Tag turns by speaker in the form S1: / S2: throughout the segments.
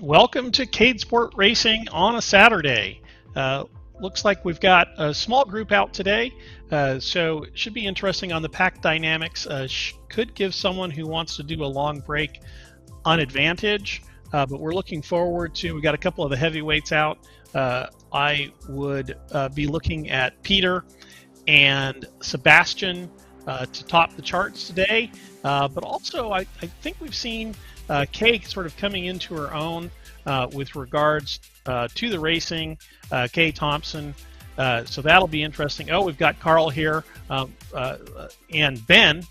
S1: Welcome to Cadesport Racing on a Saturday. Looks like we've got a small group out today, so it should be interesting on the pack dynamics. Could give someone who wants to do a long break an advantage, but we're looking forward to, we got a couple of the heavyweights out. I would be looking at Peter and Sebastian to top the charts today, but also I think we've seen Kay sort of coming into her own with regards to the racing, Kay Thompson. So that'll be interesting. Oh, we've got Carl here and Ben.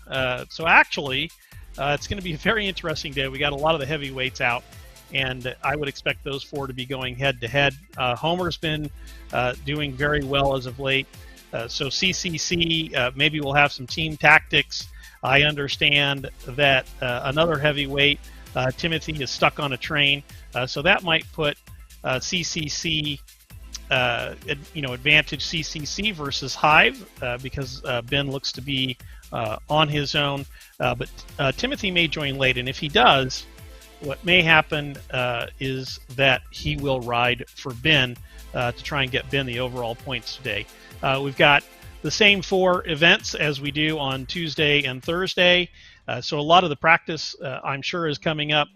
S1: So actually, it's going to be a very interesting day. We got a lot of the heavyweights out, and I would expect those four to be going head to head. Homer's been doing very well as of late. So CCC, maybe we'll have some team tactics. I understand that another heavyweight, Timothy, is stuck on a train, so that might put CCC, advantage CCC versus Hive, because Ben looks to be on his own. But Timothy may join late, and if he does, what may happen is that he will ride for Ben to try and get Ben the overall points today. We've got the same four events as we do on Tuesday and Thursday. So a lot of the practice, I'm sure, is coming up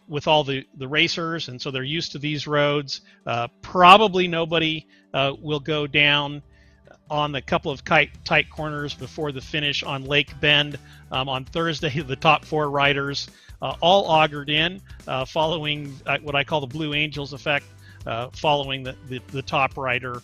S1: with all the racers, and so they're used to these roads. Probably nobody will go down on the couple of tight corners before the finish on Lake Bend. On Thursday, the top four riders all augured in, following what I call the Blue Angels effect, following the top rider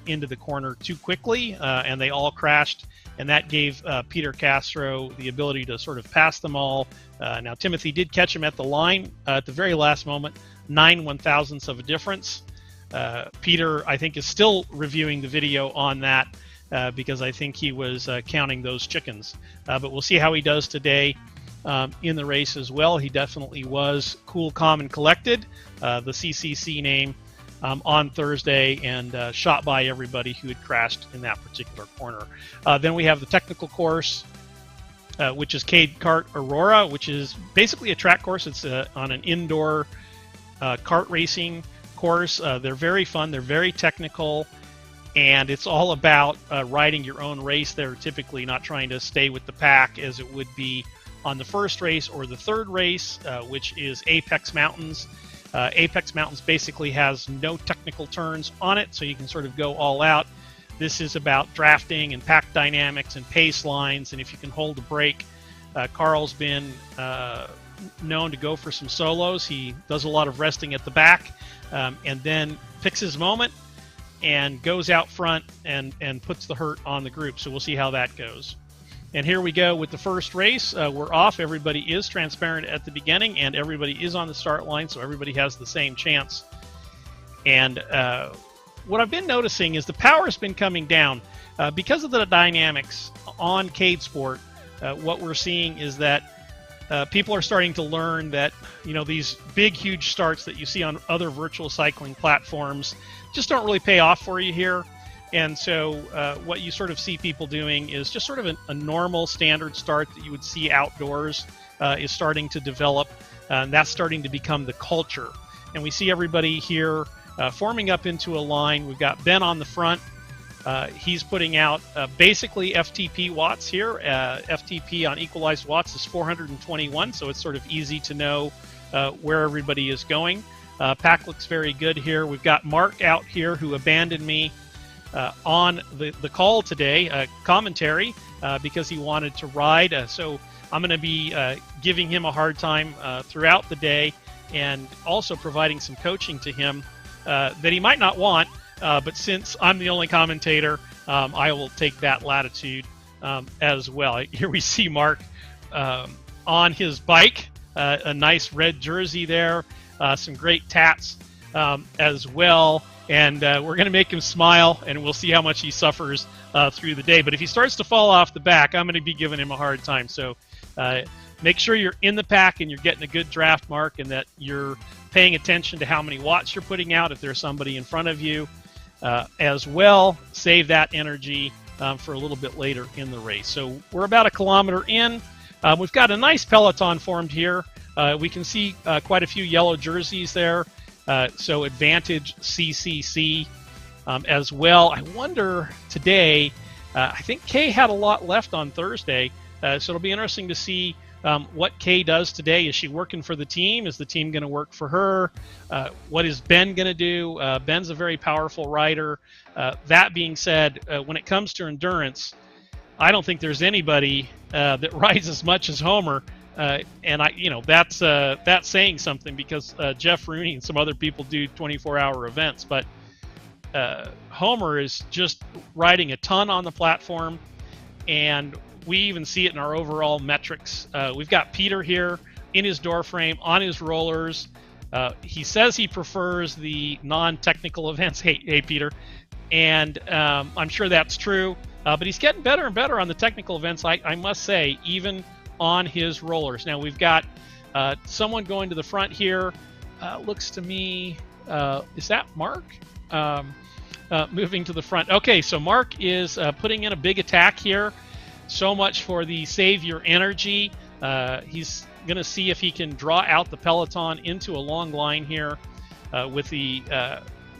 S1: into the corner too quickly, and they all crashed. And that gave Peter Castro the ability to sort of pass them all. Now, Timothy did catch him at the line at the very last moment, 9 1/1000ths of a difference. Peter, I think, is still reviewing the video on that because I think he was counting those chickens. But we'll see how he does today in the race as well. He definitely was cool, calm, and collected, the CCC name, on Thursday, and shot by everybody who had crashed in that particular corner. Then we have the technical course, which is Cade Kart Aurora, which is basically a track course. It's on an indoor kart racing course. They're very fun. They're very technical, and it's all about riding your own race. They're typically not trying to stay with the pack as it would be on the first race or the third race, which is Apex Mountains. Apex Mountains basically has no technical turns on it, so you can sort of go all out. This is about drafting and pack dynamics and pace lines, and if you can hold a break. Carl's been known to go for some solos. He does a lot of resting at the back, and then picks his moment and goes out front and puts the hurt on the group. So we'll see how that goes. And here we go with the first race. We're off. Everybody is transparent at the beginning, and everybody is on the start line, so everybody has the same chance. And what I've been noticing is the power has been coming down. Because of the dynamics on Cadesport, what we're seeing is that people are starting to learn that, these big, huge starts that you see on other virtual cycling platforms just don't really pay off for you here. And so what you sort of see people doing is just sort of a normal standard start that you would see outdoors is starting to develop, and that's starting to become the culture. And we see everybody here forming up into a line. We've got Ben on the front. He's putting out basically FTP watts here. FTP on equalized watts is 421, so it's sort of easy to know where everybody is going. Pack looks very good here. We've got Mark out here who abandoned me on the call today, commentary, because he wanted to ride. So I'm going to be giving him a hard time throughout the day, and also providing some coaching to him that he might not want, but since I'm the only commentator, I will take that latitude as well. Here we see Mark on his bike, a nice red jersey there, some great tats as well. And we're going to make him smile, and we'll see how much he suffers through the day. But if he starts to fall off the back, I'm going to be giving him a hard time. So make sure you're in the pack and you're getting a good draft, Mark, and that you're paying attention to how many watts you're putting out if there's somebody in front of you as well. Save that energy for a little bit later in the race. So we're about a kilometer in. We've got a nice peloton formed here. We can see quite a few yellow jerseys there, so advantage CCC as well. I wonder today, I think Kay had a lot left on Thursday, so it'll be interesting to see what Kay does today. Is she working for the team? Is the team going to work for her? What is Ben going to do? Ben's a very powerful rider. That being said, when it comes to endurance, I don't think there's anybody that rides as much as Homer. And that's saying something, because Jeff Rooney and some other people do 24-hour events, but Homer is just riding a ton on the platform, and we even see it in our overall metrics. We've got Peter here in his door frame, on his rollers. He says he prefers the non-technical events. Hey, Peter. And I'm sure that's true, but he's getting better and better on the technical events, I must say, even on his rollers. Now we've got someone going to the front here. Looks to me, is that Mark? Moving to the front. Okay, so Mark is putting in a big attack here. So much for the save your energy. He's going to see if he can draw out the peloton into a long line here with the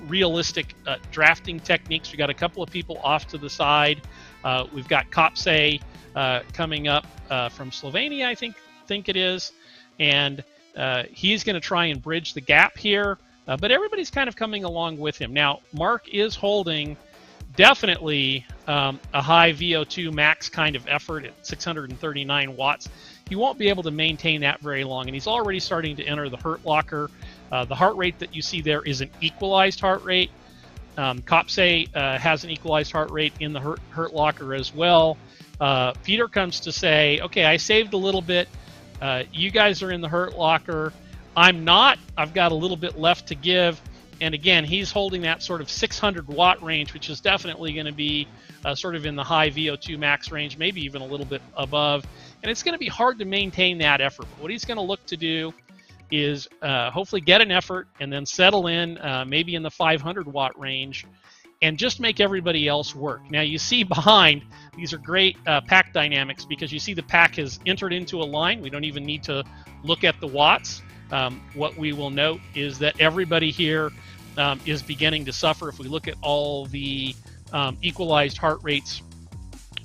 S1: realistic drafting techniques. We got a couple of people off to the side. We've got Kopse coming up from Slovenia, I think it is, and he's going to try and bridge the gap here. But everybody's kind of coming along with him. Now, Mark is holding definitely a high VO2 max kind of effort at 639 watts. He won't be able to maintain that very long, and he's already starting to enter the hurt locker. The heart rate that you see there is an equalized heart rate. Kopse has an equalized heart rate in the hurt locker as well. Peter comes to say, okay, I saved a little bit. You guys are in the hurt locker. I'm not. I've got a little bit left to give. And again, he's holding that sort of 600 watt range, which is definitely going to be sort of in the high VO2 max range, maybe even a little bit above. And it's going to be hard to maintain that effort. But what he's going to look to do is hopefully get an effort and then settle in maybe in the 500 watt range and just make everybody else work. Now you see behind, these are great pack dynamics, because you see the pack has entered into a line. We don't even need to look at the watts. What we will note is that everybody here is beginning to suffer. If we look at all the equalized heart rates,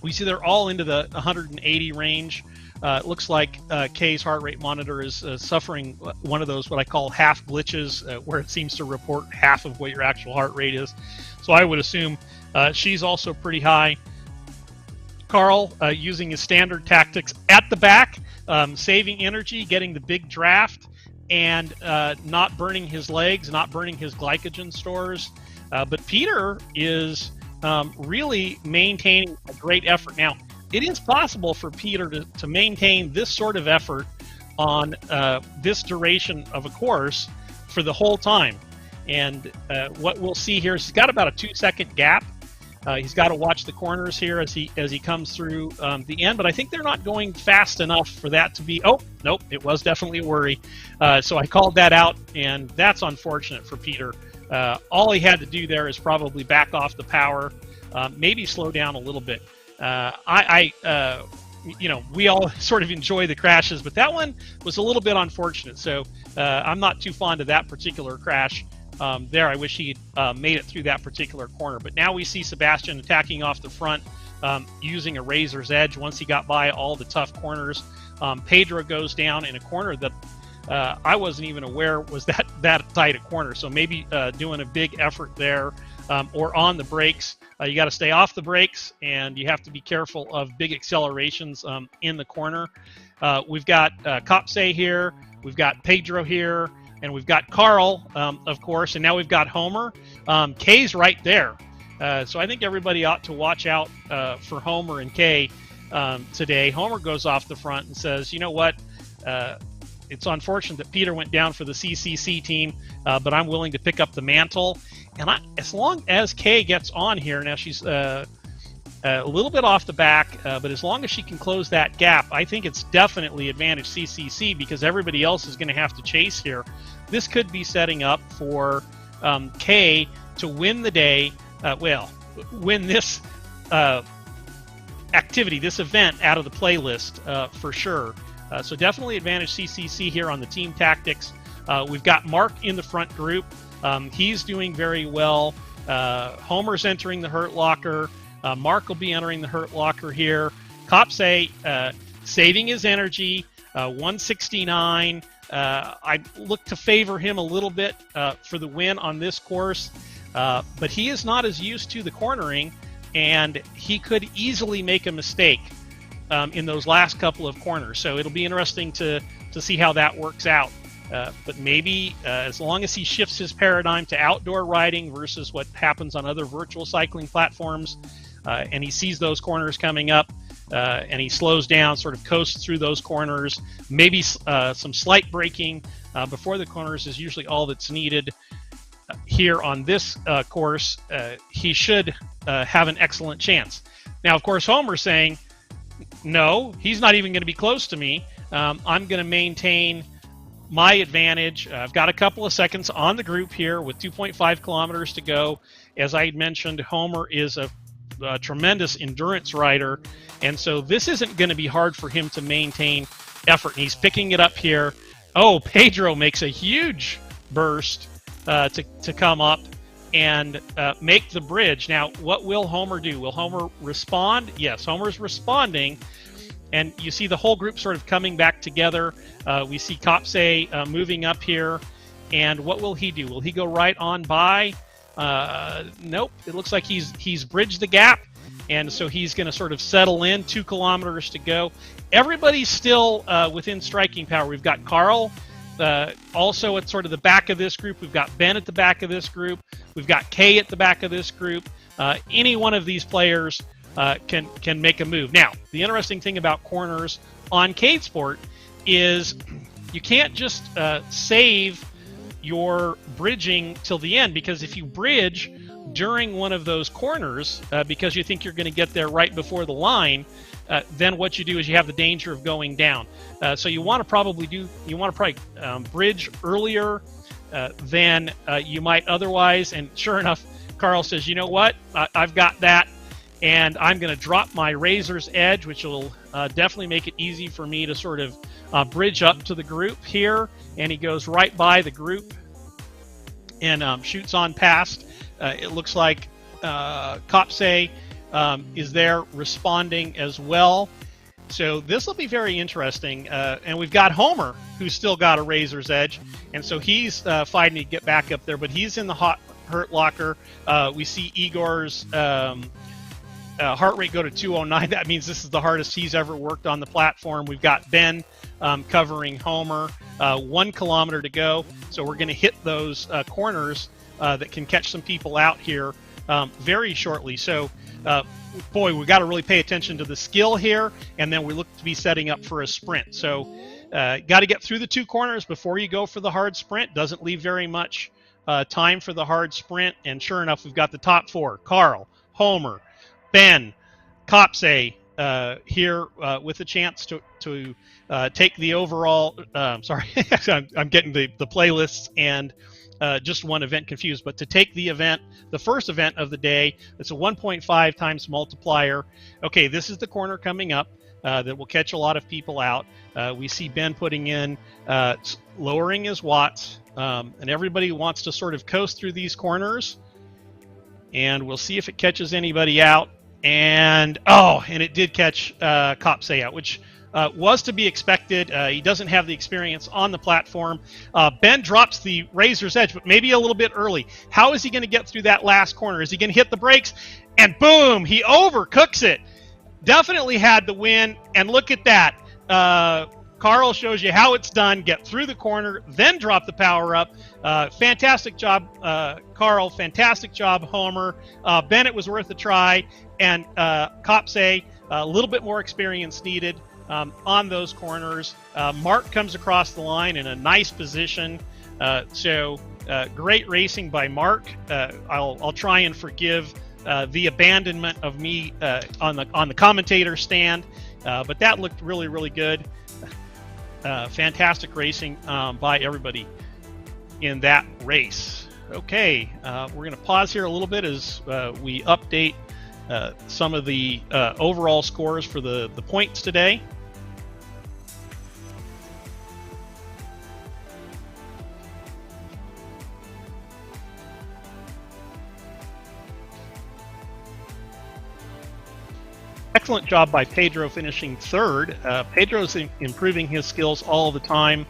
S1: we see they're all into the 180 range. It looks like Kay's heart rate monitor is suffering one of those what I call half glitches, where it seems to report half of what your actual heart rate is. So I would assume she's also pretty high. Carl using his standard tactics at the back, saving energy, getting the big draft, and not burning his legs, not burning his glycogen stores. But Peter is really maintaining a great effort. Now, it is possible for Peter to maintain this sort of effort on this duration of a course for the whole time. And what we'll see here is he's got about a 2-second gap. He's got to watch the corners here as he comes through the end, but I think they're not going fast enough for that to be. Oh, nope, it was definitely a worry. So I called that out, and that's unfortunate for Peter. All he had to do there is probably back off the power, maybe slow down a little bit. We all sort of enjoy the crashes, but that one was a little bit unfortunate. So I'm not too fond of that particular crash. There, I wish he made it through that particular corner. But now we see Sebastian attacking off the front, using a razor's edge once he got by all the tough corners. Pedro goes down in a corner that I wasn't even aware was that tight a corner. So maybe doing a big effort there, or on the brakes. You got to stay off the brakes, and you have to be careful of big accelerations in the corner. We've got Kopse here. We've got Pedro here. And we've got Carl, of course, and now we've got Homer. Kay's right there. So I think everybody ought to watch out for Homer and Kay today. Homer goes off the front and says, you know what, it's unfortunate that Peter went down for the CCC team, but I'm willing to pick up the mantle. And as long as Kay gets on here, now she's a little bit off the back, but as long as she can close that gap, I think it's definitely advantage CCC, because everybody else is going to have to chase here. This could be setting up for Kay to win the day, win this activity, this event out of the playlist for sure. So definitely advantage CCC here on the team tactics. We've got Mark in the front group. He's doing very well. Homer's entering the hurt locker. Mark will be entering the hurt locker here. Kopse saving his energy, 169. I look to favor him a little bit for the win on this course, but he is not as used to the cornering, and he could easily make a mistake in those last couple of corners. So it'll be interesting to see how that works out. But maybe as long as he shifts his paradigm to outdoor riding versus what happens on other virtual cycling platforms, and he sees those corners coming up, and he slows down, sort of coasts through those corners, maybe some slight braking before the corners is usually all that's needed here on this course, he should have an excellent chance. Now, of course, Homer's saying, no, he's not even going to be close to me. I'm going to maintain my advantage. I've got a couple of seconds on the group here with 2.5 kilometers to go. As I had mentioned, Homer is a tremendous endurance rider, and so this isn't going to be hard for him to maintain effort. And he's picking it up here. Oh, Pedro makes a huge burst to come up and make the bridge. Now, what will Homer do? Will Homer respond? Yes, Homer's responding. And you see the whole group sort of coming back together. We see Kopse moving up here. And what will he do? Will he go right on by? Nope. It looks like he's bridged the gap. And so he's going to sort of settle in. 2 kilometers to go. Everybody's still within striking power. We've got Carl also at sort of the back of this group. We've got Ben at the back of this group. We've got Kay at the back of this group. Any one of these players can make a move. Now, the interesting thing about corners on Cadesport is you can't just save your bridging till the end, because if you bridge during one of those corners because you think you're going to get there right before the line, then what you do is you have the danger of going down. So you want to probably bridge earlier than you might otherwise. And sure enough, Carl says, you know what, I've got that. And I'm going to drop my razor's edge, which will definitely make it easy for me to sort of bridge up to the group here. And he goes right by the group and shoots on past. It looks like Kopse is there responding as well. So this will be very interesting. And we've got Homer, who's still got a razor's edge. And so he's fighting to get back up there, but he's in the hurt locker. We see Igor's heart rate go to 209. That means this is the hardest he's ever worked on the platform. We've got Ben covering Homer. 1 kilometer to go. So we're going to hit those corners that can catch some people out here very shortly. So, boy, we've got to really pay attention to the skill here, and then we look to be setting up for a sprint. So got to get through the 2 corners before you go for the hard sprint. Doesn't leave very much time for the hard sprint. And sure enough, we've got the top 4. Carl, Homer, Ben, Kopse here with a chance to take the overall. Sorry, I'm getting the playlists and just one event confused. But to take the event, the first event of the day, it's a 1.5 times multiplier. Okay, this is the corner coming up that will catch a lot of people out. We see Ben putting in, lowering his watts, and everybody wants to sort of coast through these corners. And we'll see if it catches anybody out. And it did catch Kopse out, which was to be expected. He doesn't have the experience on the platform. Ben drops the razor's edge, but maybe a little bit early. How is he going to get through that last corner? Is he going to hit the brakes? And boom, he overcooks it. Definitely had the win. And look at that. Carl shows you how it's done. Get through the corner, then drop the power up. Fantastic job, Carl. Fantastic job, Homer. Bennett was worth a try. And Kopse, a little bit more experience needed on those corners. Mark comes across the line in a nice position. So great racing by Mark. I'll try and forgive the abandonment of me on the commentator stand, but that looked really, really good. Fantastic racing by everybody in that race. Okay, we're going to pause here a little bit as we update some of the overall scores for the points today. excellent job by Pedro finishing third. Pedro's improving his skills all the time.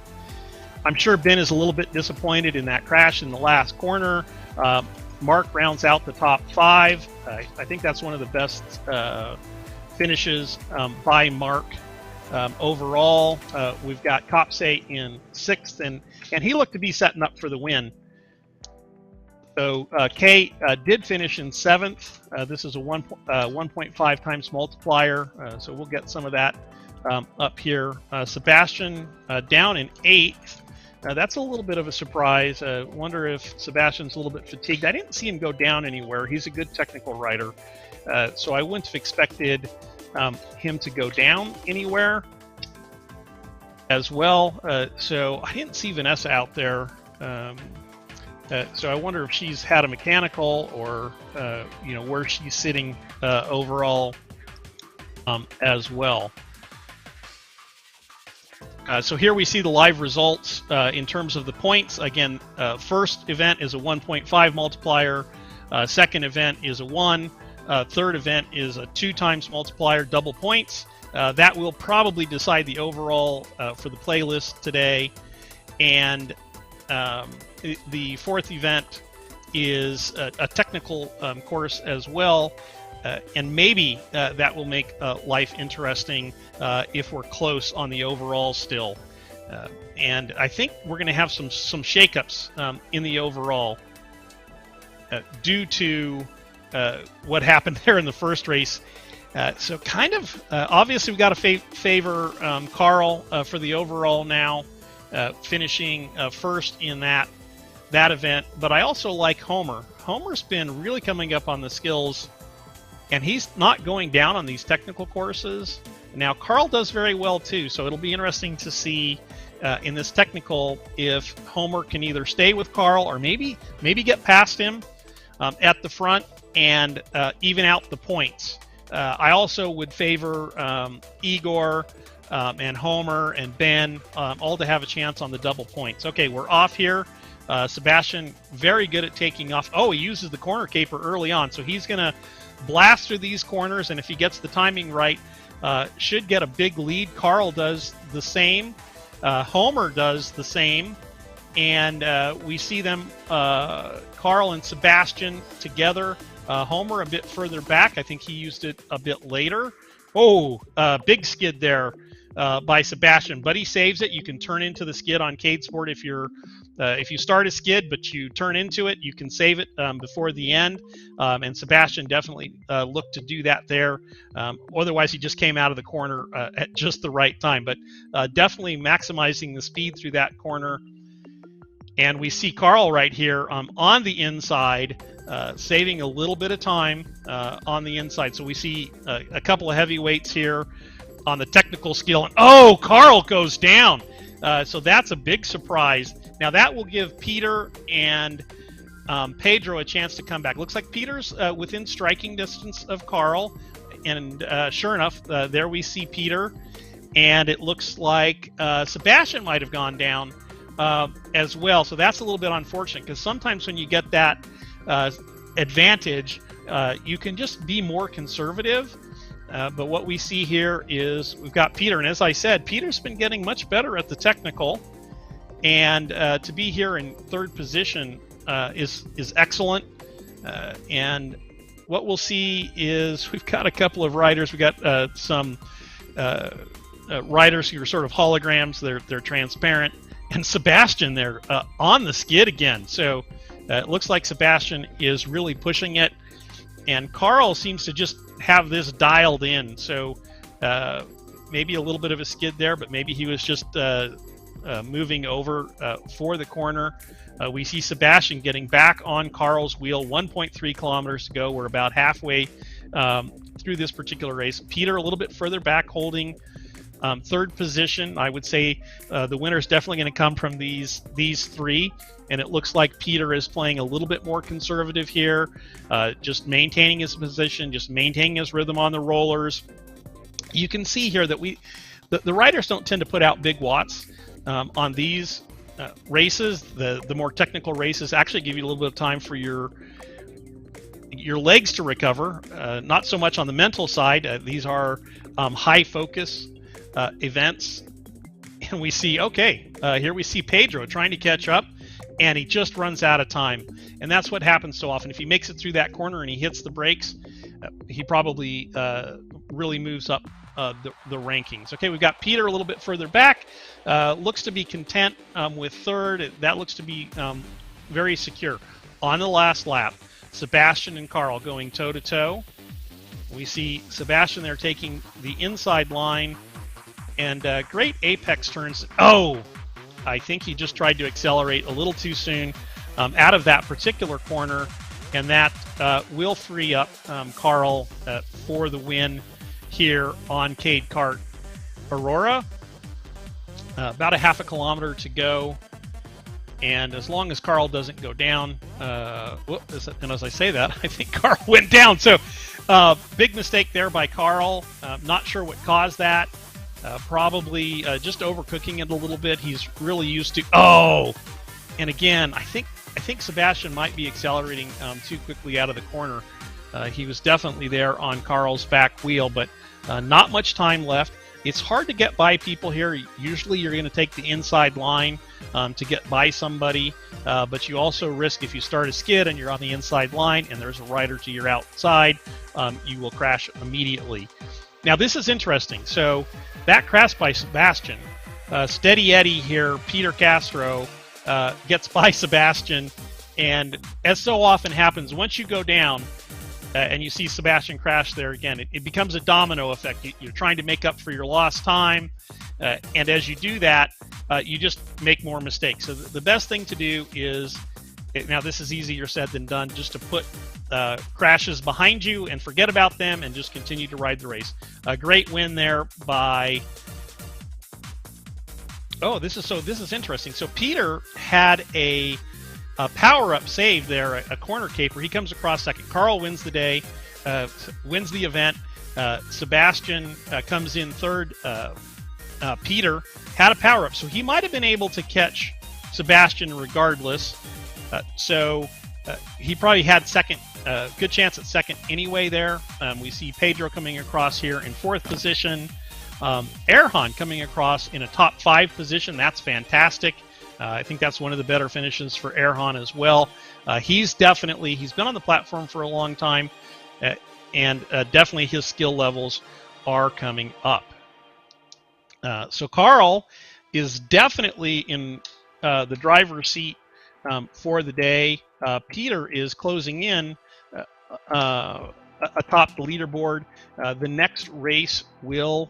S1: I'm sure Ben is a little bit disappointed in that crash in the last corner. Mark rounds out the top 5. I think that's one of the best finishes by Mark. Overall, we've got Kopse in 6th, and he looked to be setting up for the win. So Kay did finish in 7th. This is a 1.5 times multiplier, so we'll get some of that up here. Sebastian down in 8th. That's a little bit of a surprise. Wonder if Sebastian's a little bit fatigued. I didn't see him go down anywhere. He's a good technical rider, so I wouldn't have expected him to go down anywhere as well. So I didn't see Vanessa out there. So I wonder if she's had a mechanical or where she's sitting overall as well. So here we see the live results in terms of the points. Again, first event is a 1.5 multiplier. Second event is a 1. Third event is a 2 times multiplier, double points. That will probably decide the overall for the playlist today. And the fourth event is a technical course as well. And maybe that will make life interesting if we're close on the overall still. And I think we're going to have some shakeups in the overall due to what happened there in the first race. So kind of obviously we've got to favor Carl for the overall now, finishing first in that event. But I also like Homer. Homer's been really coming up on the skills, and he's not going down on these technical courses. Now, Carl does very well, too, so it'll be interesting to see in this technical if Homer can either stay with Carl or maybe get past him at the front and even out the points. I also would favor Igor and Homer and Ben all to have a chance on the double points. Okay, we're off here. Sebastian, very good at taking off. Oh, he uses the corner caper early on, so he's going to blast through these corners, and if he gets the timing right, should get a big lead. Carl does the same. Homer does the same. And we see them, Carl and Sebastian together. Homer a bit further back. I think he used it a bit later. Oh, big skid there by Sebastian, but he saves it. You can turn into the skid on Cadesport if you start a skid, but you turn into it, you can save it before the end. And Sebastian definitely looked to do that there. Otherwise, he just came out of the corner at just the right time. But definitely maximizing the speed through that corner. And we see Carl right here on the inside, saving a little bit of time on the inside. So we see a couple of heavyweights here on the technical skill. And, oh, Carl goes down. So that's a big surprise. Now that will give Peter and Pedro a chance to come back. Looks like Peter's within striking distance of Carl. And sure enough, there we see Peter. And it looks like Sebastian might have gone down as well. So that's a little bit unfortunate, because sometimes when you get that advantage, you can just be more conservative. But what we see here is we've got Peter. And as I said, Peter's been getting much better at the technical. And to be here in third position is excellent. And what we'll see is we've got a couple of riders. We've got some riders who are sort of holograms. They're transparent. And Sebastian there on the skid again. So it looks like Sebastian is really pushing it. And Carl seems to just have this dialed in. So maybe a little bit of a skid there, but maybe he was just moving over for the corner. We see Sebastian getting back on Carl's wheel. 1.3 kilometers to go. We're about halfway through this particular race. Peter a little bit further back, holding third position. I would say the winner is definitely going to come from these three, and it looks like Peter is playing a little bit more conservative here, just maintaining his position, just maintaining his rhythm on the rollers. You can see here that the riders don't tend to put out big watts on these races. The more technical races actually give you a little bit of time for your your legs to recover, not so much on the mental side. These are high focus events. And we see, okay, here we see Pedro trying to catch up, and he just runs out of time. And that's what happens so often. If he makes it through that corner and he hits the brakes, he probably really moves up the rankings. Okay, we've got Peter a little bit further back. Looks to be content with third. That looks to be very secure. On the last lap, Sebastian and Carl going toe-to-toe. We see Sebastian there taking the inside line, and great apex turns. Oh, I think he just tried to accelerate a little too soon out of that particular corner, and that will free up Carl for the win here on Cadesport. Aurora, about a half a kilometer to go, and as long as Carl doesn't go down, and as I say that, I think Carl went down. So big mistake there by Carl. Not sure what caused that. Probably just overcooking it a little bit. He's really used to. Oh, and again, I think Sebastian might be accelerating too quickly out of the corner. He was definitely there on Carl's back wheel, but not much time left. It's hard to get by people here. Usually you're going to take the inside line to get by somebody, but you also risk, if you start a skid and you're on the inside line and there's a rider to your outside, you will crash immediately. Now this is interesting. So that crash by Sebastian, Steady Eddie here, Peter Castro, gets by Sebastian, and as so often happens, once you go down and you see Sebastian crash there again, it becomes a domino effect. You're trying to make up for your lost time, and as you do that, you just make more mistakes. So the best thing to do is, now this is easier said than done, just to put crashes behind you and forget about them and just continue to ride the race. A great win there by... Oh, this is interesting. So Peter had a power-up save there, a corner caper. He comes across second. Carl wins the day, wins the event. Sebastian comes in third. Peter had a power-up, so he might have been able to catch Sebastian regardless. So he probably had second, good chance at second anyway there. We see Pedro coming across here in fourth position. Erhan coming across in a top 5 position. That's fantastic. I think that's one of the better finishes for Erhan as well. He's been on the platform for a long time, and definitely his skill levels are coming up. So Carl is definitely in the driver's seat for the day. Peter is closing in atop the leaderboard. The next race will,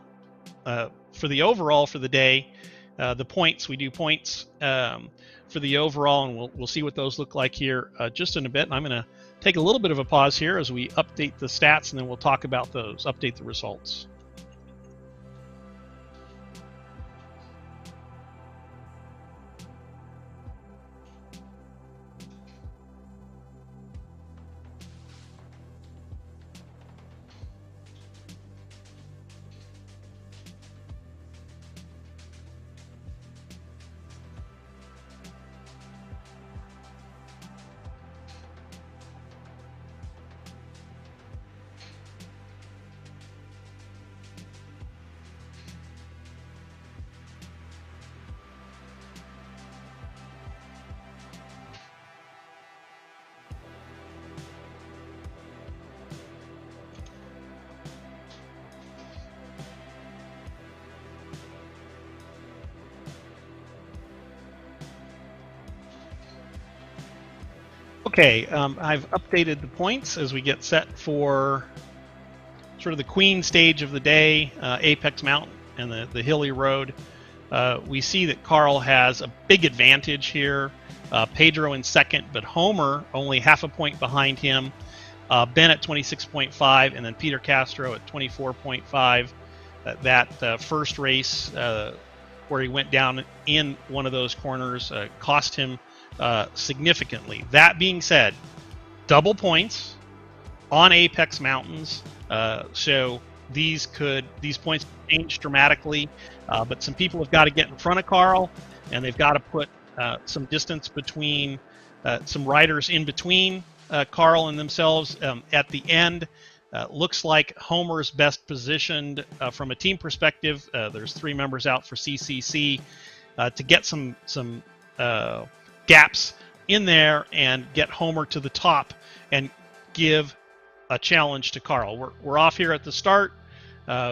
S1: for the overall for the day, the points, we do points for the overall, and we'll see what those look like here just in a bit. And I'm going to take a little bit of a pause here as we update the stats, and then we'll talk about those, update the results. Okay, I've updated the points as we get set for sort of the queen stage of the day, Apex Mountain and the hilly road. We see that Carl has a big advantage here. Pedro in second, but Homer only half a point behind him. Ben at 26.5, and then Peter Castro at 24.5. That first race where he went down in one of those corners cost him significantly. That being said, double points on Apex Mountains, so these points could change dramatically, but some people have got to get in front of Carl, and they've got to put some distance between some riders in between Carl and themselves at the end. Looks like Homer's best positioned from a team perspective. There's 3 members out for CCC to get some gaps in there and get Homer to the top and give a challenge to Carl. We're off here at the start.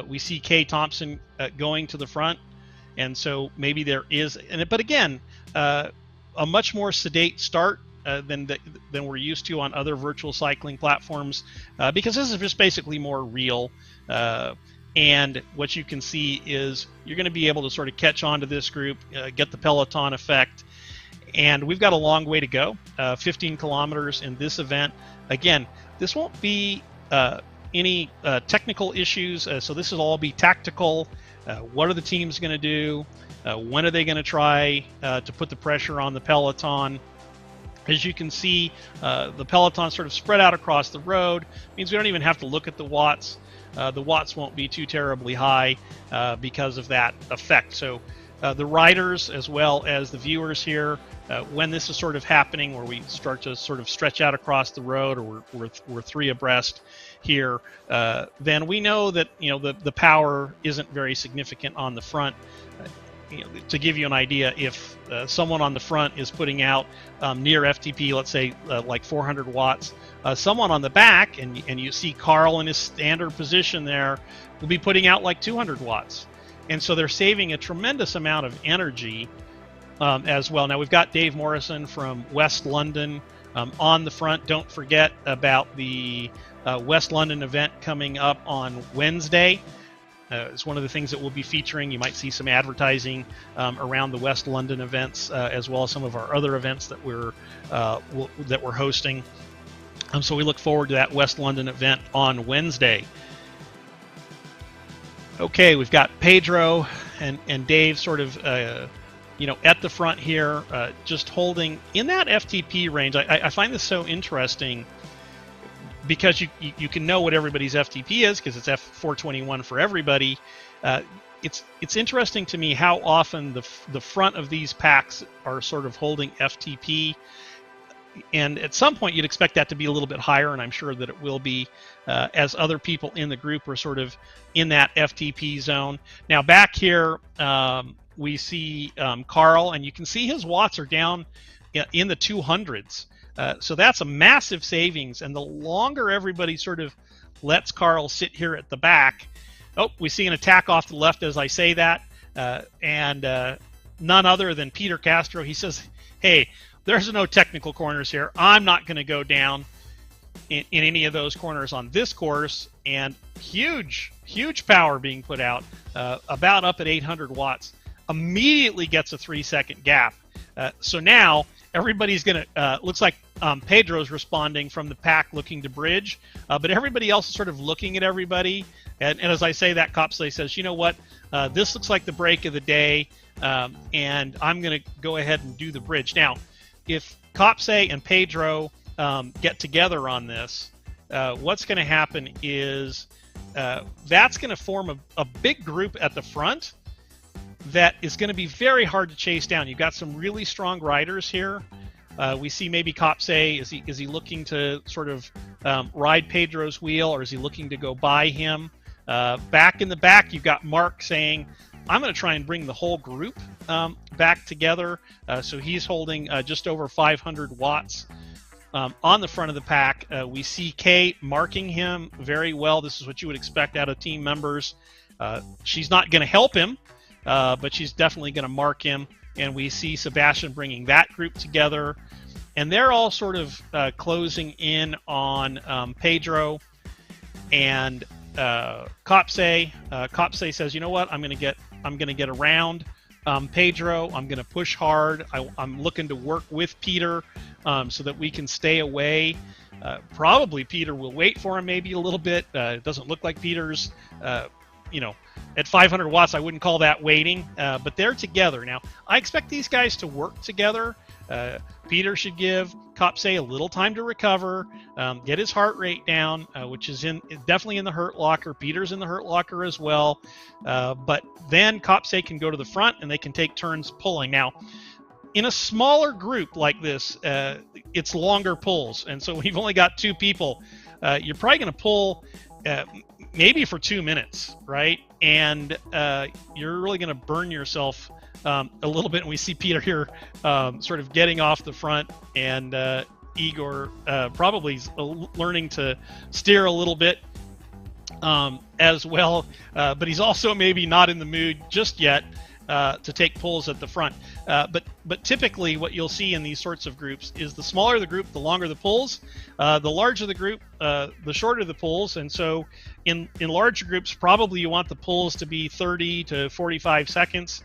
S1: We see Kay Thompson going to the front, and so maybe there is. But again, a much more sedate start than we're used to on other virtual cycling platforms, because this is just basically more real. And what you can see is you're going to be able to sort of catch on to this group, get the peloton effect. And we've got a long way to go, 15 kilometers in this event. Again, this won't be any technical issues, so this will all be tactical. What are the teams going to do? When are they going to try to put the pressure on the peloton? As you can see, the peloton sort of spread out across the road. It means we don't even have to look at the watts. The watts won't be too terribly high because of that effect. So the riders as well as the viewers here, when this is sort of happening, where we start to sort of stretch out across the road, or we're 3 abreast here, then we know that the power isn't very significant on the front. To give you an idea, if someone on the front is putting out near FTP, let's say like 400 watts, someone on the back, and you see Carl in his standard position there, will be putting out like 200 watts. And so they're saving a tremendous amount of energy as well. Now we've got Dave Morrison from West London on the front. Don't forget about the West London event coming up on Wednesday. It's one of the things that we'll be featuring. You might see some advertising around the West London events, as well as some of our other events that we're hosting. So we look forward to that West London event on Wednesday. Okay, we've got Pedro and Dave sort of at the front here, just holding in that FTP range. I find this so interesting, because you can know what everybody's FTP is, because it's F421 for everybody. It's interesting to me how often the front of these packs are sort of holding FTP, and at some point you'd expect that to be a little bit higher, and I'm sure that it will be as other people in the group are sort of in that FTP zone. Now back here we see Carl, and you can see his watts are down in the 200s. So that's a massive savings, and the longer everybody sort of lets Carl sit here at the back. Oh, we see an attack off the left as I say that, and none other than Peter Castro. He says, hey, there's no technical corners here. I'm not going to go down in any of those corners on this course. And huge power being put out, about up at 800 watts. Immediately gets a 3-second gap. So now everybody's going to, looks like Pedro's responding from the pack looking to bridge, but everybody else is sort of looking at everybody. And as I say that, Copsley says, you know what, this looks like the break of the day, and I'm going to go ahead and do the bridge. Now, if Copse and Pedro get together on this, what's going to happen is that's going to form a big group at the front that is going to be very hard to chase down. You've got some really strong riders here. We see maybe Copse, is he looking to sort of ride Pedro's wheel, or is he looking to go by him? Back in the back, you've got Mark saying, I'm going to try and bring the whole group back together. So he's holding just over 500 watts on the front of the pack. We see Kay marking him very well. This is what you would expect out of team members. She's not going to help him, but she's definitely going to mark him. And we see Sebastian bringing that group together. And they're all sort of closing in on Pedro and Copse. Copse says, you know what, I'm going to get around Pedro. I'm going to push hard. I'm looking to work with Peter so that we can stay away. Probably Peter will wait for him maybe a little bit. It doesn't look like Peter's, at 500 watts, I wouldn't call that waiting, but they're together. Now, I expect these guys to work together. Peter should give Copse a little time to recover, get his heart rate down, which is definitely in the hurt locker. Peter's in the hurt locker as well. But then Copse can go to the front, and they can take turns pulling. Now, in a smaller group like this, it's longer pulls. And so when you've only got 2 people, you're probably going to pull maybe for 2 minutes, right? And you're really going to burn yourself a little bit. And we see Peter here sort of getting off the front, and Igor probably learning to steer a little bit as well. But he's also maybe not in the mood just yet to take pulls at the front. But typically what you'll see in these sorts of groups is the smaller the group, the longer the pulls. The larger the group, the shorter the pulls. And so in larger groups, probably you want the pulls to be 30 to 45 seconds.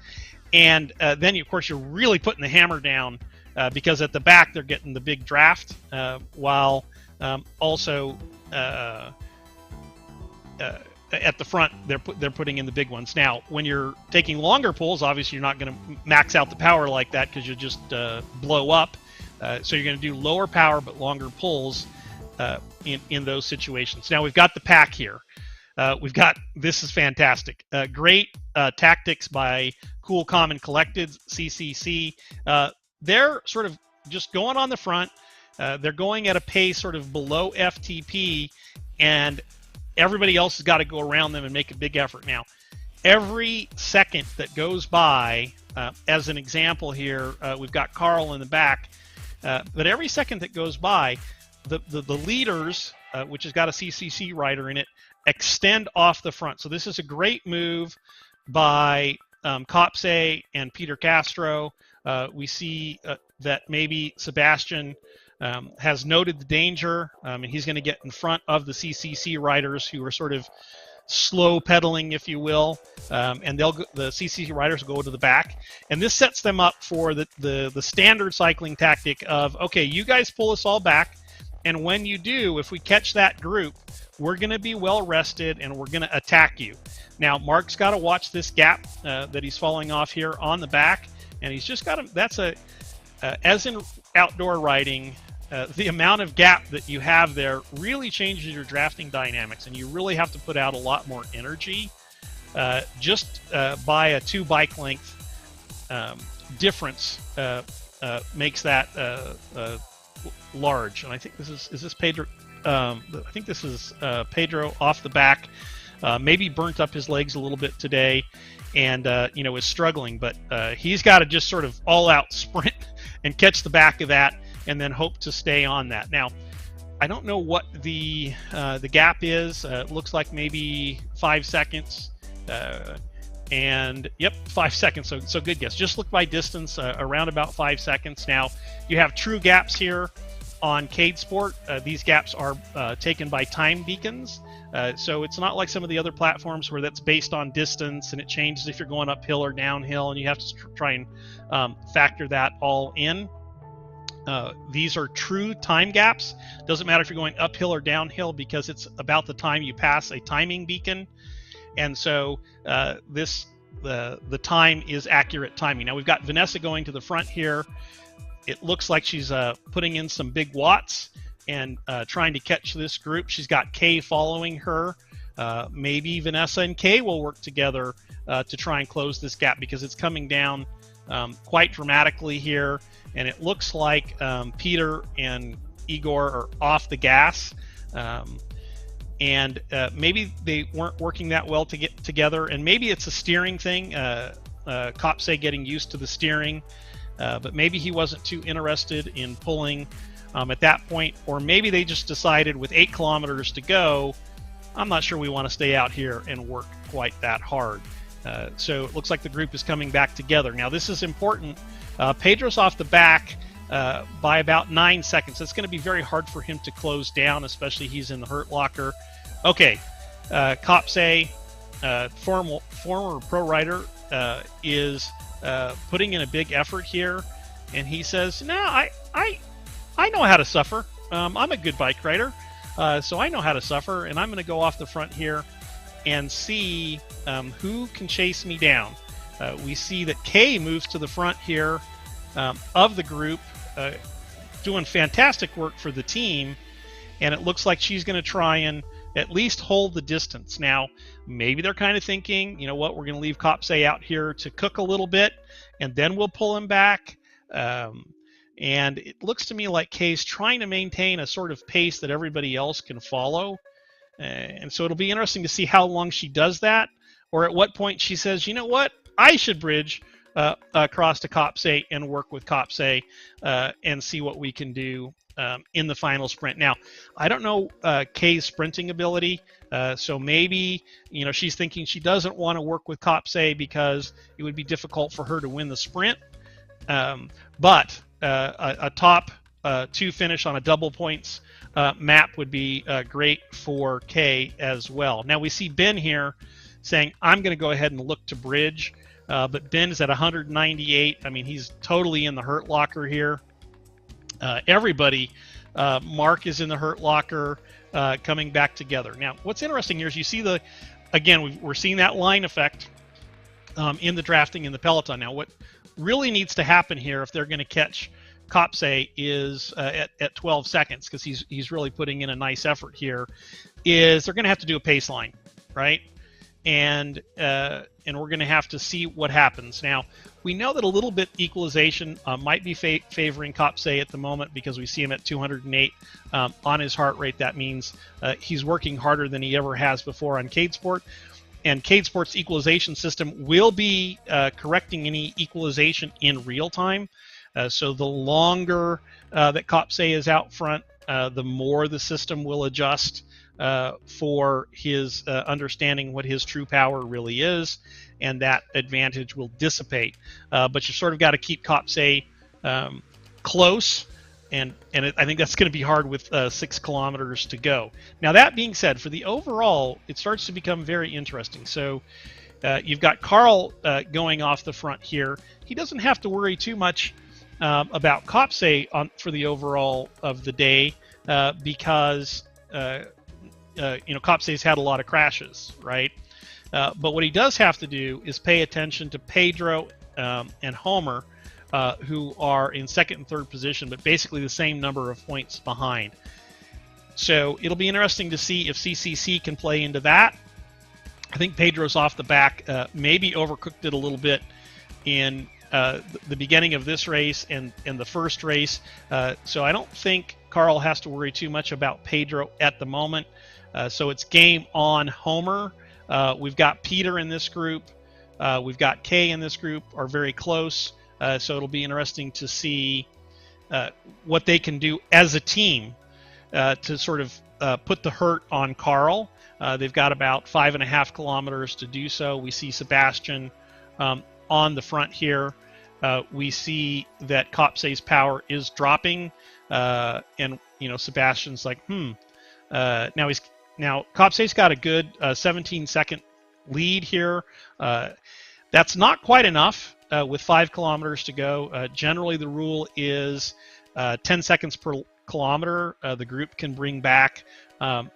S1: And then, of course, you're really putting the hammer down because at the back they're getting the big draft, while also at the front they're putting in the big ones. Now, when you're taking longer pulls, obviously you're not going to max out the power like that because you'll just blow up. So you're going to do lower power but longer pulls in those situations. Now we've got the pack here. This is fantastic. Great tactics by Cool, Calm, and Collected, CCC. They're sort of just going on the front. They're going at a pace sort of below FTP, and everybody else has got to go around them and make a big effort. Now, every second that goes by, as an example here, we've got Carl in the back, but every second that goes by, the leaders, which has got a CCC rider in it, extend off the front. So this is a great move by Copse and Peter Castro. We see that maybe Sebastian has noted the danger, and he's going to get in front of the CCC riders who are sort of slow pedaling, if you will, and the CCC riders will go to the back, and this sets them up for the standard cycling tactic of, okay, you guys pull us all back, and when you do, if we catch that group, we're going to be well rested and we're going to attack you. Now, Mark's got to watch this gap that he's falling off here on the back, and he's just got to, that's as in outdoor riding, the amount of gap that you have there really changes your drafting dynamics, and you really have to put out a lot more energy just by a 2 bike length difference makes that large. And I think is this Pedro? I think this is Pedro off the back. Maybe burnt up his legs a little bit today, and is struggling. But he's got to just sort of all-out sprint and catch the back of that, and then hope to stay on that. Now, I don't know what the gap is. It looks like maybe 5 seconds. And yep, 5 seconds. So good guess. Just look by distance, around about 5 seconds. Now, you have true gaps here on Cadesport. These gaps are taken by time beacons. So it's not like some of the other platforms where that's based on distance and it changes if you're going uphill or downhill, and you have to try and factor that all in. These are true time gaps. Doesn't matter if you're going uphill or downhill because it's about the time you pass a timing beacon. And so the time is accurate timing. Now we've got Vanessa going to the front here. It looks like she's putting in some big watts and trying to catch this group. She's got Kay following her. Maybe Vanessa and Kay will work together to try and close this gap because it's coming down quite dramatically here. And it looks like Peter and Igor are off the gas. And maybe they weren't working that well to get together. And maybe it's a steering thing. Copse getting used to the steering. But maybe he wasn't too interested in pulling at that point, or maybe they just decided with 8 kilometers to go, I'm not sure we want to stay out here and work quite that hard. So it looks like the group is coming back together. Now this is important. Pedro's off the back by about 9 seconds. It's going to be very hard for him to close down, especially he's in the hurt locker. Okay, Copse, former pro rider, is putting in a big effort here, and he says, no, I know how to suffer. I'm a good bike rider, so I know how to suffer, and I'm going to go off the front here and see who can chase me down. We see that Kay moves to the front here of the group, doing fantastic work for the team, and it looks like she's going to try and at least hold the distance. Now, maybe they're kind of thinking, you know what, we're going to leave Copse out here to cook a little bit, and then we'll pull him back. Um, and it looks to me like Kay's trying to maintain a sort of pace that everybody else can follow. And so it'll be interesting to see how long she does that, or at what point she says, you know what, I should bridge across to Copse and work with Copse and see what we can do in the final sprint. Now, I don't know Kay's sprinting ability, so maybe she's thinking she doesn't want to work with Copse because it would be difficult for her to win the sprint. But a top 2 finish on a double points map would be great for Kay as well. Now we see Ben here saying, I'm going to go ahead and look to bridge, but Ben is at 198. I mean, he's totally in the hurt locker here. Everybody, Mark is in the hurt locker, coming back together. Now, what's interesting here is you see we're seeing that line effect in the drafting in the peloton. Now, what really needs to happen here if they're going to catch Copse is at 12 seconds, because he's really putting in a nice effort here, is they're going to have to do a pace line, right? And we're going to have to see what happens. Now, we know that a little bit equalization might be favoring Copse at the moment, because we see him at 208 on his heart rate. That means he's working harder than he ever has before on Cadesport. And Cadesport's equalization system will be correcting any equalization in real time. So the longer that Copse is out front, the more the system will adjust for his understanding what his true power really is, and that advantage will dissipate. But you sort of got to keep Copse close, and I think that's going to be hard with 6 kilometers to go. Now, that being said, for the overall, it starts to become very interesting. So you've got Carl going off the front here. He doesn't have to worry too much about Copse for the overall of the day, because Copse's had a lot of crashes, right? But what he does have to do is pay attention to Pedro and Homer, who are in second and third position, but basically the same number of points behind. So it'll be interesting to see if CCC can play into that. I think Pedro's off the back, maybe overcooked it a little bit in the beginning of this race and the first race. So I don't think Carl has to worry too much about Pedro at the moment. So it's game on Homer. We've got Peter in this group. We've got Kay in this group, are very close. So it'll be interesting to see what they can do as a team to sort of put the hurt on Carl. They've got about 5.5 kilometers to do so. We see Sebastian on the front here. We see that Copse's power is dropping, and Sebastian's like, now Copse's got a good 17-second lead here. That's not quite enough with 5 kilometers to go. Generally, the rule is 10 seconds per kilometer. The group can bring back on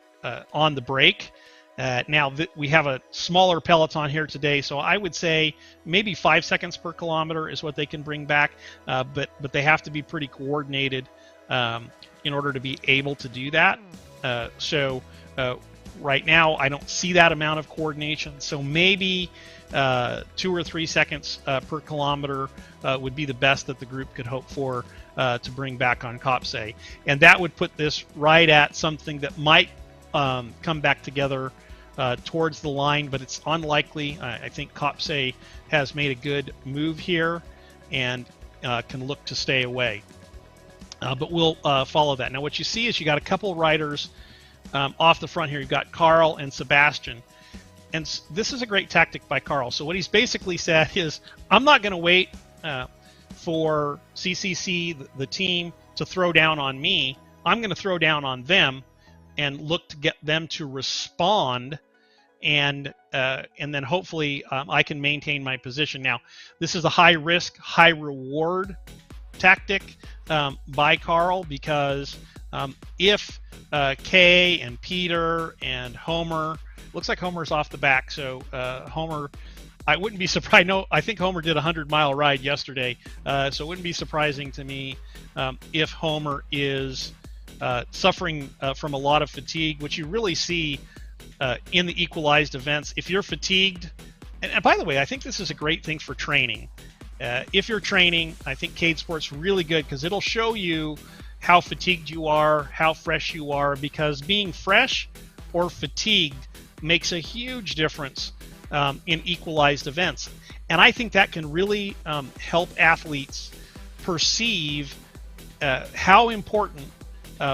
S1: the break. Now we have a smaller peloton here today, so I would say maybe 5 seconds per kilometer is what they can bring back, but they have to be pretty coordinated in order to be able to do that. So right now I don't see that amount of coordination, so maybe 2 or 3 seconds per kilometer would be the best that the group could hope for to bring back on Copse, and that would put this right at something that might come back together towards the line, but it's unlikely. I think Copse has made a good move here and can look to stay away. But we'll follow that. Now what you see is you got a couple riders off the front here. You've got Carl and Sebastian. And this is a great tactic by Carl. So what he's basically said is, I'm not going to wait for CCC, the team, to throw down on me. I'm going to throw down on them and look to get them to respond, and then hopefully I can maintain my position. Now, this is a high risk, high reward tactic by Carl, because if Kay and Peter and Homer, looks like Homer's off the back, so Homer, I wouldn't be surprised. No, I think Homer did a 100-mile ride yesterday, so it wouldn't be surprising to me if Homer is suffering from a lot of fatigue, which you really see in the equalized events. If you're fatigued, and by the way, I think this is a great thing for training. if you're training, I think Cadesport's really good because it'll show you how fatigued you are, how fresh you are, because being fresh or fatigued makes a huge difference in equalized events. And I think that can really help athletes perceive how important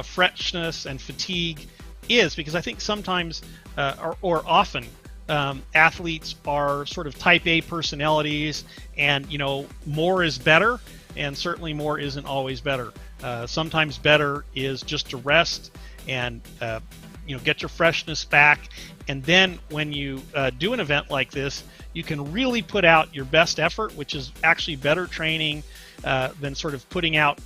S1: freshness and fatigue is, because I think sometimes or often athletes are sort of type A personalities, and more is better, and certainly more isn't always better. Sometimes better is just to rest and get your freshness back, and then when you do an event like this, you can really put out your best effort, which is actually better training than sort of putting out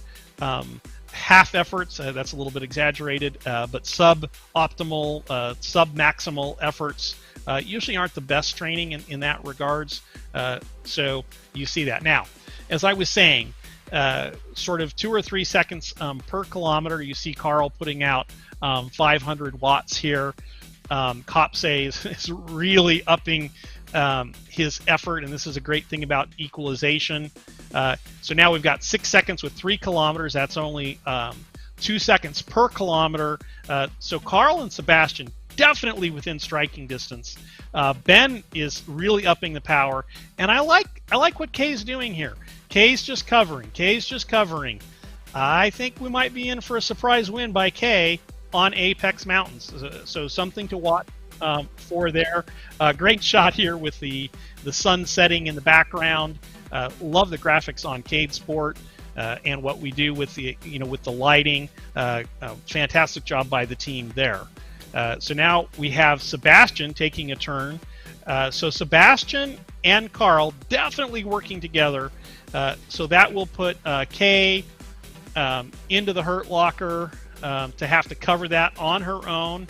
S1: half efforts. That's a little bit exaggerated, but sub-optimal, sub-maximal efforts usually aren't the best training in that regards. So you see that. Now, as I was saying, sort of 2 or 3 seconds per kilometer, you see Carl putting out 500 watts here. Kopse is really upping his effort, and this is a great thing about equalization. So now we've got 6 seconds with 3 kilometers. That's only 2 seconds per kilometer. So Carl and Sebastian definitely within striking distance. Ben is really upping the power, and I like what Kay's doing here. Kay's just covering. I think we might be in for a surprise win by Kay on Apex Mountains. So something to watch for there. Great shot here with the sun setting in the background. Love the graphics on Cadesport and what we do with the with the lighting. Fantastic job by the team there. So now we have Sebastian taking a turn. So Sebastian and Carl definitely working together. So that will put Kay into the hurt locker to have to cover that on her own.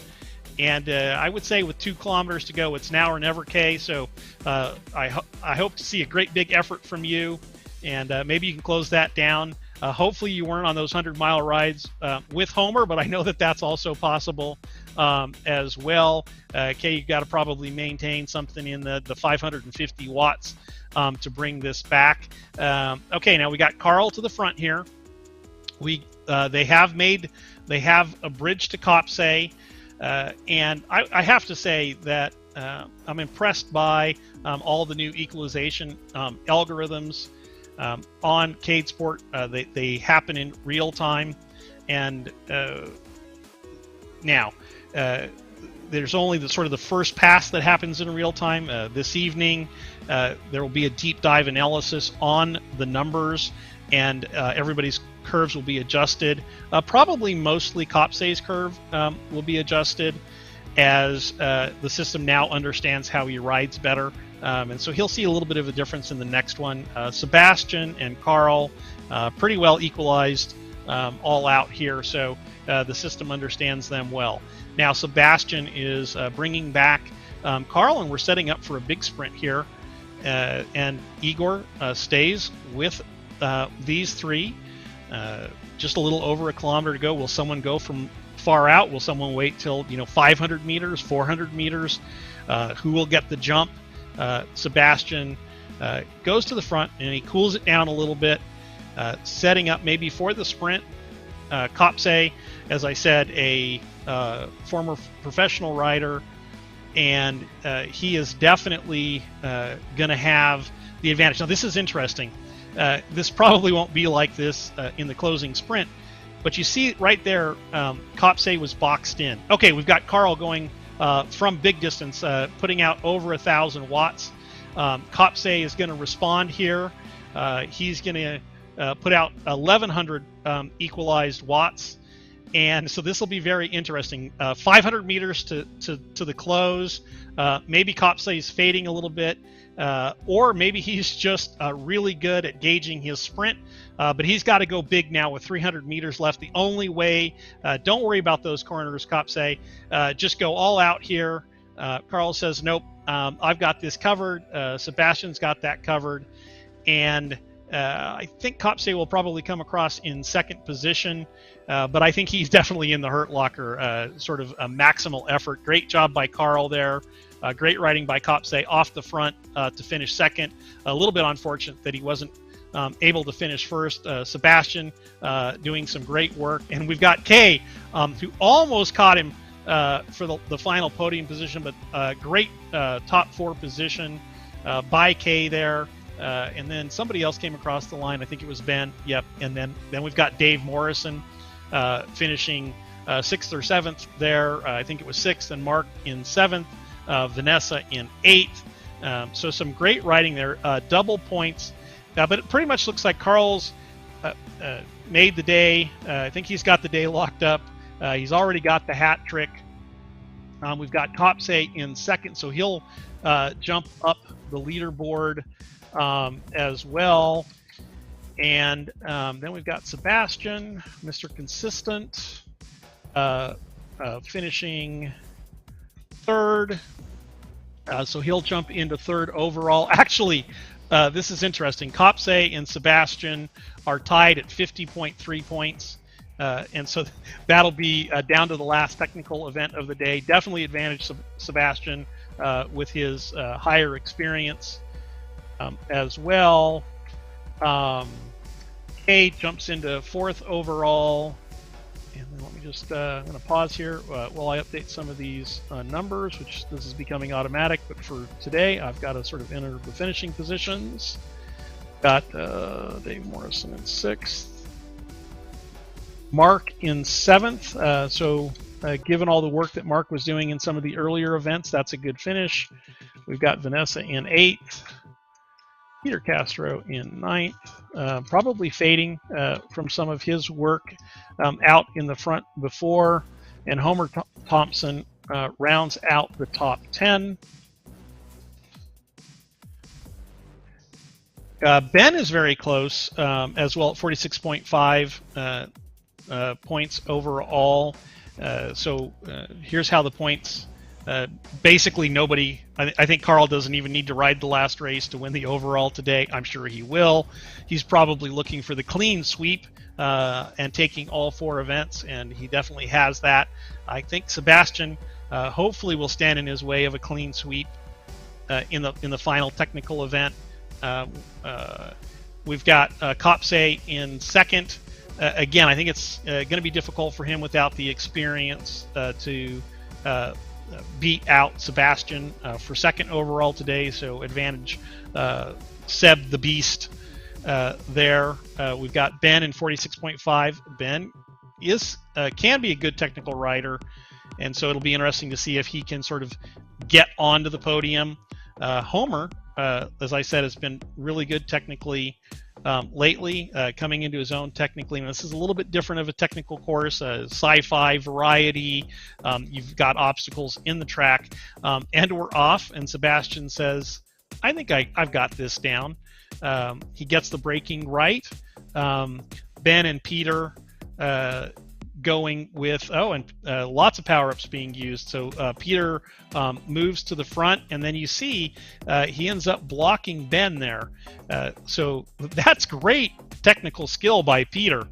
S1: And I would say with 2 kilometers to go, it's now or never, Kay. So I hope to see a great big effort from you, and maybe you can close that down. Hopefully you weren't on those 100-mile rides with Homer, but I know that that's also possible as well. Kay, you've got to probably maintain something in the 550 watts to bring this back. Okay, now we got Carl to the front here. They have a bridge to Kopse. And I have to say that I'm impressed by all the new equalization algorithms on Cadesport. They happen in real time, and now there's only the first pass that happens in real time. This evening there will be a deep dive analysis on the numbers, and everybody's curves will be adjusted. Probably mostly Kopse's curve will be adjusted as the system now understands how he rides better. And so he'll see a little bit of a difference in the next one. Sebastian and Carl pretty well equalized all out here, so the system understands them well. Now Sebastian is bringing back Carl, and we're setting up for a big sprint here. And Igor stays with these three. Just a little over a kilometer to go. Will someone go from far out? Will someone wait till 500 meters, 400 meters? Who will get the jump? Sebastian goes to the front and he cools it down a little bit, setting up maybe for the sprint. Kopse, as I said, a former professional rider, and he is definitely going to have the advantage. Now this is interesting. This probably won't be like this in the closing sprint, but you see right there, Kopse was boxed in. Okay, we've got Carl going from big distance, putting out over 1,000 watts. Kopse is going to respond here. He's going to put out 1,100 equalized watts, and so this will be very interesting. 500 meters to the close. Maybe Kopse is fading a little bit. Or maybe he's just really good at gauging his sprint, but he's got to go big now with 300 meters left. The only way, don't worry about those corners, Kopse. Just go all out here. Carl says, nope, I've got this covered. Sebastian's got that covered. And I think Kopse will probably come across in second position, but I think he's definitely in the hurt locker, sort of a maximal effort. Great job by Carl there. Great riding by Kopse off the front to finish second. A little bit unfortunate that he wasn't able to finish first. Sebastian doing some great work. And we've got Kay, who almost caught him for the final podium position, but great top 4 position by Kay there. And then somebody else came across the line. I think it was Ben. Yep. And then we've got Dave Morrison finishing 6th or 7th there. I think it was 6th, and Mark in 7th. Vanessa in 8th. So some great riding there. Double points. But it pretty much looks like Carl's made the day. I think he's got the day locked up. He's already got the hat trick. We've got Kopse in 2nd, so he'll jump up the leaderboard as well. And then we've got Sebastian, Mr. Consistent, finishing 3rd. So he'll jump into 3rd overall. Actually, this is interesting. Kopse and Sebastian are tied at 50.3 points. And so that'll be down to the last technical event of the day. Definitely advantage Sebastian with his higher experience as well. Kate jumps into 4th overall. And then let me just, I'm going to pause here while I update some of these numbers, which this is becoming automatic. But for today, I've got to sort of enter the finishing positions. Got Dave Morrison in 6th. Mark in 7th. So given all the work that Mark was doing in some of the earlier events, that's a good finish. We've got Vanessa in 8th. Peter Castro in 9th, probably fading from some of his work out in the front before. And Homer Thompson rounds out the top 10. Ben is very close as well at 46.5 points overall. So here's how the points. Basically, nobody. I think Carl doesn't even need to ride the last race to win the overall today. I'm sure he will. He's probably looking for the clean sweep and taking all 4 events, and he definitely has that. I think Sebastian hopefully will stand in his way of a clean sweep in the final technical event. We've got Kopse in 2nd. Again, I think it's going to be difficult for him without the experience to beat out Sebastian for 2nd overall today. So advantage Seb the Beast there. We've got Ben in 46.5. Ben can be a good technical rider, and so it'll be interesting to see if he can sort of get onto the podium. Homer, as I said, has been really good technically lately, coming into his own technically. And this is a little bit different of a technical course, sci-fi variety. You've got obstacles in the track, and we're off. And Sebastian says, I think I've got this down. He gets the braking right. Ben and Peter going with, lots of power-ups being used. So Peter moves to the front, and then you see he ends up blocking Ben there. So that's great technical skill by Peter.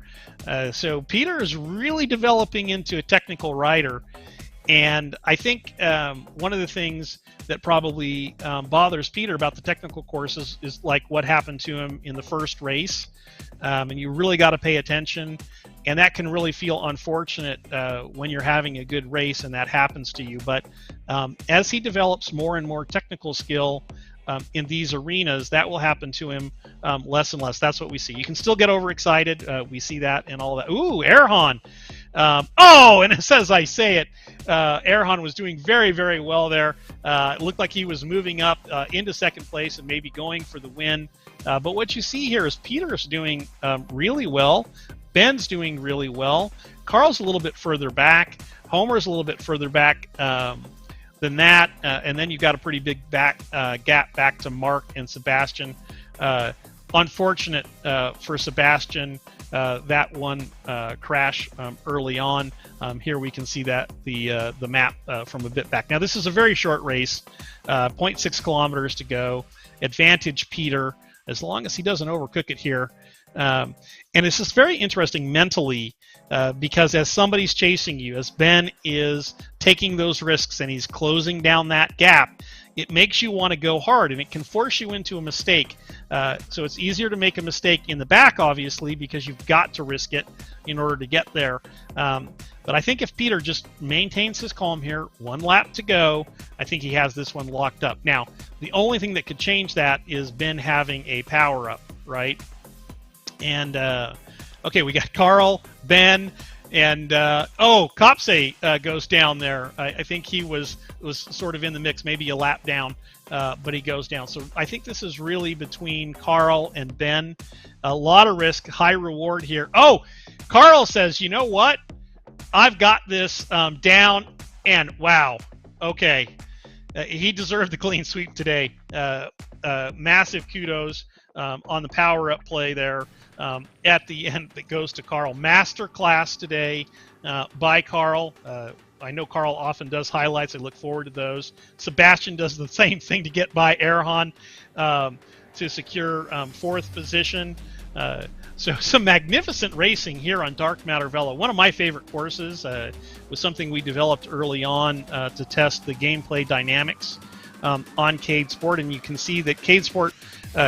S1: So Peter is really developing into a technical rider. And I think one of the things that probably bothers Peter about the technical courses is like what happened to him in the first race. And you really got to pay attention. And that can really feel unfortunate when you're having a good race and that happens to you. But as he develops more and more technical skill in these arenas, that will happen to him less and less. That's what we see. You can still get overexcited. We see that and all that. Ooh, Erhan. And as I say it, Erhan was doing very, very well there. It looked like he was moving up into second place and maybe going for the win. But what you see here is Peter's doing really well. Ben's doing really well. Carl's a little bit further back. Homer's a little bit further back than that. And then you've got a pretty big gap back to Mark and Sebastian. Unfortunate for Sebastian, that one crash early on. Here we can see that the map from a bit back. Now this is a very short race, 0.6 kilometers to go. Advantage Peter, as long as he doesn't overcook it here. And it's just very interesting mentally because as somebody's chasing you, as Ben is taking those risks and he's closing down that gap, it makes you want to go hard and it can force you into a mistake. So it's easier to make a mistake in the back, obviously, because you've got to risk it in order to get there. But I think if Peter just maintains his calm here, 1 lap to go, I think he has this one locked up. Now, the only thing that could change that is Ben having a power-up, right? And, okay, we got Carl, Ben, and, Kopse goes down there. I think he was sort of in the mix, maybe a lap down, but he goes down. So I think this is really between Carl and Ben. A lot of risk, high reward here. Oh, Carl says, you know what? I've got this down, and wow, okay. He deserved the clean sweep today. Massive kudos on the power-up play there at the end that goes to Carl. Masterclass today by Carl. I know Carl often does highlights. I look forward to those. Sebastian does the same thing to get by Erhan to secure 4th position. So some magnificent racing here on Dark Matter Velo. One of my favorite courses was something we developed early on to test the gameplay dynamics on Cadesport, and you can see that Cadesport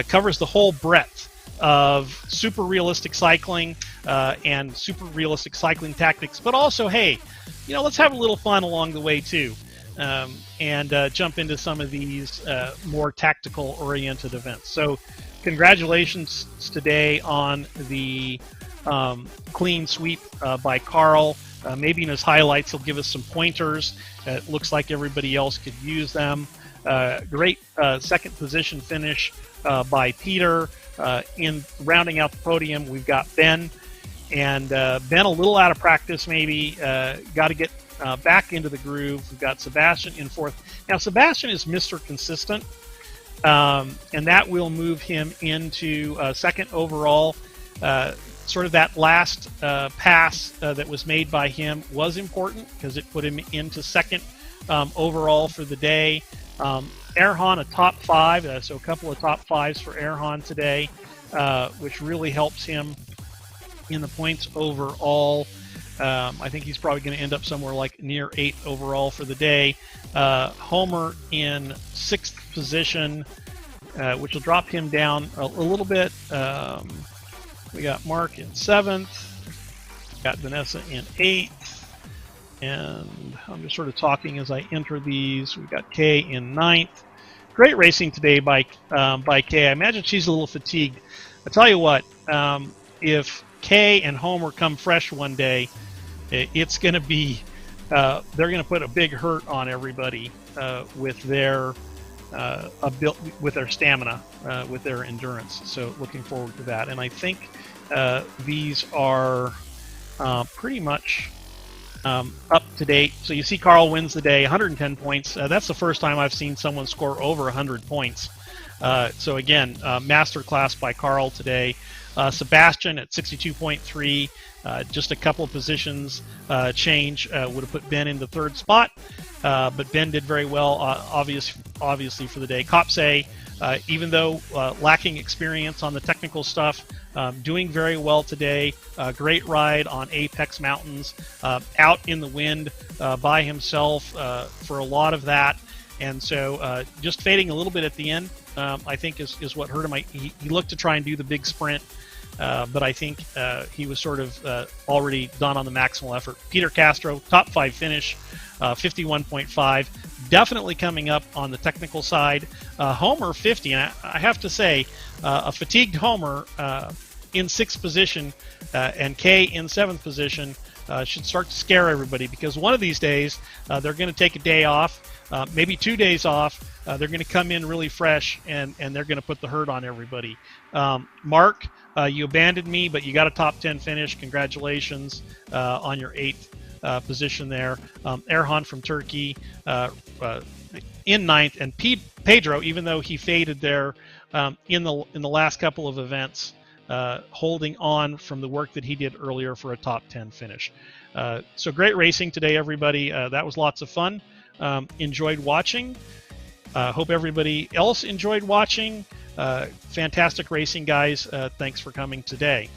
S1: covers the whole breadth of super realistic cycling and super realistic cycling tactics, but also, hey, let's have a little fun along the way too, and jump into some of these more tactical oriented events. So congratulations today on the clean sweep by Carl. Maybe in his highlights he'll give us some pointers. It looks like everybody else could use them. Great 2nd position finish by Peter. In rounding out the podium, we've got Ben. And Ben a little out of practice maybe. Got to get back into the groove. We've got Sebastian in 4th. Now, Sebastian is Mr. Consistent. And that will move him into 2nd overall. Sort of that last pass that was made by him was important because it put him into 2nd overall for the day. Erhan a top 5, so a couple of top 5s for Erhan today, which really helps him in the points overall. I think he's probably going to end up somewhere like near 8th overall for the day. Homer in 6th position, which will drop him down a little bit. We got Mark in 7th, got Vanessa in 8th, and I'm just sort of talking as I enter these. We've got Kay in 9th. Great racing today by Kay. I imagine she's a little fatigued. I tell you what, if Kay and Homer come fresh one day, it's going to be they're going to put a big hurt on everybody with their stamina, with their endurance. So looking forward to that. And I think these are pretty much up to date. So you see Carl wins the day, 110 points. That's the first time I've seen someone score over 100 points. So again, masterclass by Carl today. Sebastian at 62.3, just a couple of positions change would have put Ben in the 3rd spot, but Ben did very well, obviously for the day. Kopse, even though lacking experience on the technical stuff, doing very well today. Great ride on Apex Mountains, out in the wind by himself for a lot of that, and so just fading a little bit at the end, I think is what hurt him. He looked to try and do the big sprint, but I think he was sort of already done on the maximal effort. Peter Castro, top 5 finish, 51.5. Definitely coming up on the technical side. Homer 50, and I have to say, a fatigued Homer in 6th position and Kay in 7th position should start to scare everybody, because one of these days they're going to take a day off, maybe 2 days off. They're going to come in really fresh, and they're going to put the hurt on everybody. Mark, you abandoned me, but you got a top 10 finish. Congratulations on your 8th position there. Erhan from Turkey in 9th, and Pedro, even though he faded there in the last couple of events, holding on from the work that he did earlier for a top 10 finish. So great racing today, everybody. That was lots of fun. Enjoyed watching. Hope everybody else enjoyed watching. Fantastic racing, guys. Thanks for coming today.